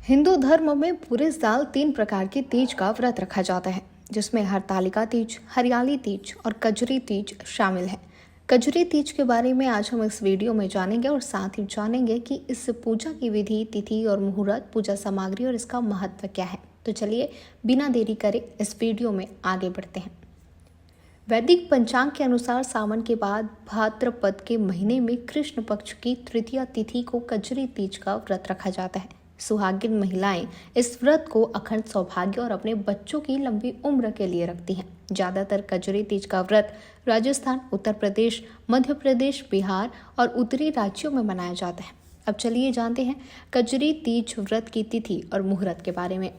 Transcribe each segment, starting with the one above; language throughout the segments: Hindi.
हिंदू धर्म में पूरे साल 3 प्रकार की तीज का व्रत रखा जाता है, जिसमें हरतालिका तीज, हरियाली तीज और कजरी तीज शामिल है। कजरी तीज के बारे में आज हम इस वीडियो में जानेंगे और साथ ही जानेंगे कि इस पूजा की विधि, तिथि और मुहूर्त, पूजा सामग्री और इसका महत्व क्या है। तो चलिए बिना देरी करे इस वीडियो में आगे बढ़ते हैं। वैदिक पंचांग के अनुसार सावन के बाद भाद्रपद के महीने में कृष्ण पक्ष की तृतीया तिथि को कजरी तीज का व्रत रखा जाता है। सुहागिन महिलाएं इस व्रत को अखंड सौभाग्य और अपने बच्चों की लंबी उम्र के लिए रखती हैं। ज्यादातर कजरी तीज का व्रत राजस्थान, उत्तर प्रदेश, मध्य प्रदेश, बिहार और उत्तरी राज्यों में मनाया जाता है। अब चलिए जानते हैं कजरी तीज व्रत की तिथि और मुहूर्त के बारे में।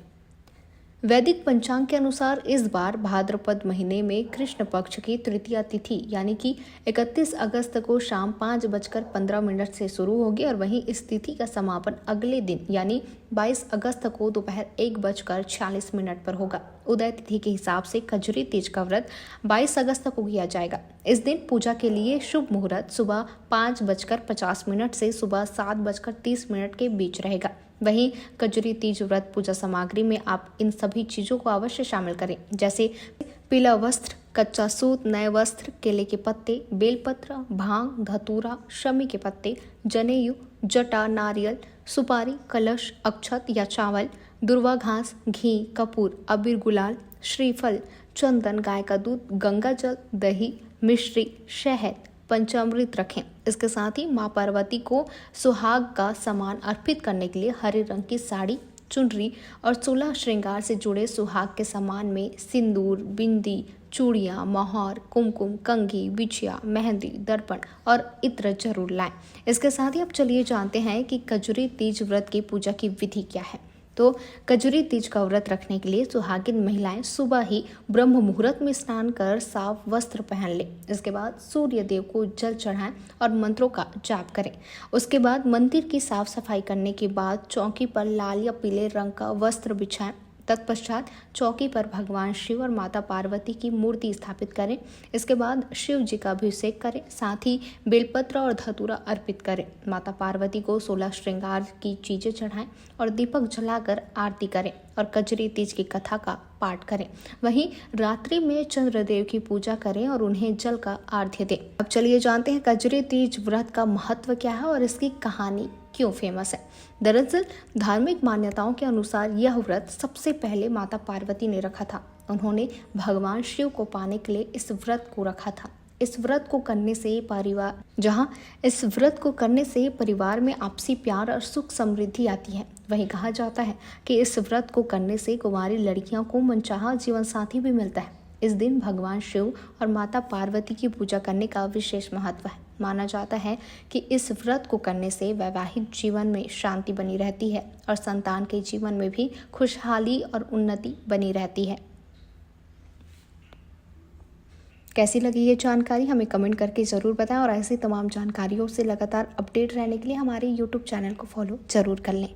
वैदिक पंचांग के अनुसार इस बार भाद्रपद महीने में कृष्ण पक्ष की तृतीया तिथि यानी कि 31 अगस्त को शाम 5:15 से शुरू होगी और वहीं इस तिथि का समापन अगले दिन यानी 22 अगस्त को दोपहर 1:46 पर होगा। उदय तिथि के हिसाब से कजरी तीज का व्रत 22 अगस्त को किया जाएगा। इस दिन पूजा के लिए शुभ मुहूर्त सुबह 5:50 से सुबह 7:30 के बीच रहेगा। वहीं कजरी तीज व्रत पूजा सामग्री में आप इन सभी चीजों को अवश्य शामिल करें, जैसे पीला वस्त्र, कच्चा सूत, नए वस्त्र, केले के पत्ते, बेलपत्र, भांग, धतूरा, शमी के पत्ते, जनेयू, जटा, नारियल, सुपारी, कलश, अक्षत या चावल, दुर्वा घास, घी, कपूर, अबीर, गुलाल, श्रीफल, चंदन, गाय का दूध, गंगा जल, दही, मिश्री, शहद, पंचामृत रखें। इसके साथ ही माँ पार्वती को सुहाग का सामान अर्पित करने के लिए हरे रंग की साड़ी, चुनरी और 16 श्रृंगार से जुड़े सुहाग के सामान में सिंदूर, बिंदी, चूड़ियाँ, मोहर, कुमकुम, कंघी, बिछिया, मेहंदी, दर्पण और इत्र जरूर लाएं। इसके साथ ही अब चलिए जानते हैं कि कजरी तीज व्रत की पूजा की विधि क्या है। तो कजरी तीज का व्रत रखने के लिए सुहागिन महिलाएं सुबह ही ब्रह्म मुहूर्त में स्नान कर साफ वस्त्र पहन लें। इसके बाद सूर्य देव को जल चढ़ाएं और मंत्रों का जाप करें। उसके बाद मंदिर की साफ सफाई करने के बाद चौकी पर लाल या पीले रंग का वस्त्र बिछाएं। तत्पश्चात चौकी पर भगवान शिव और माता पार्वती की मूर्ति स्थापित करें। इसके बाद शिव जी का अभिषेक करें, साथ ही बेलपत्र और धतूरा अर्पित करें। माता पार्वती को 16 श्रृंगार की चीजें चढ़ाएं और दीपक जलाकर आरती करें और कजरी तीज की कथा का पाठ करें। वहीं रात्रि में चंद्रदेव की पूजा करें और उन्हें जल का आर्घ्य दें। अब चलिए जानते हैं कजरी तीज व्रत का महत्व क्या है और इसकी कहानी क्यों फेमस है। दरअसल धार्मिक मान्यताओं के अनुसार यह व्रत सबसे पहले माता पार्वती ने रखा था। उन्होंने भगवान शिव को पाने के लिए इस व्रत को रखा था। इस व्रत को करने से परिवार में आपसी प्यार और सुख समृद्धि आती है। वहीं कहा जाता है कि इस व्रत को करने से कुंवारी लड़कियों को मनचाहा जीवन साथी भी मिलता है। इस दिन भगवान शिव और माता पार्वती की पूजा करने का विशेष महत्व है। माना जाता है कि इस व्रत को करने से वैवाहिक जीवन में शांति बनी रहती है और संतान के जीवन में भी खुशहाली और उन्नति बनी रहती है। कैसी लगी ये जानकारी हमें कमेंट करके ज़रूर बताएं और ऐसी तमाम जानकारियों से लगातार अपडेट रहने के लिए हमारे YouTube चैनल को फॉलो ज़रूर कर लें।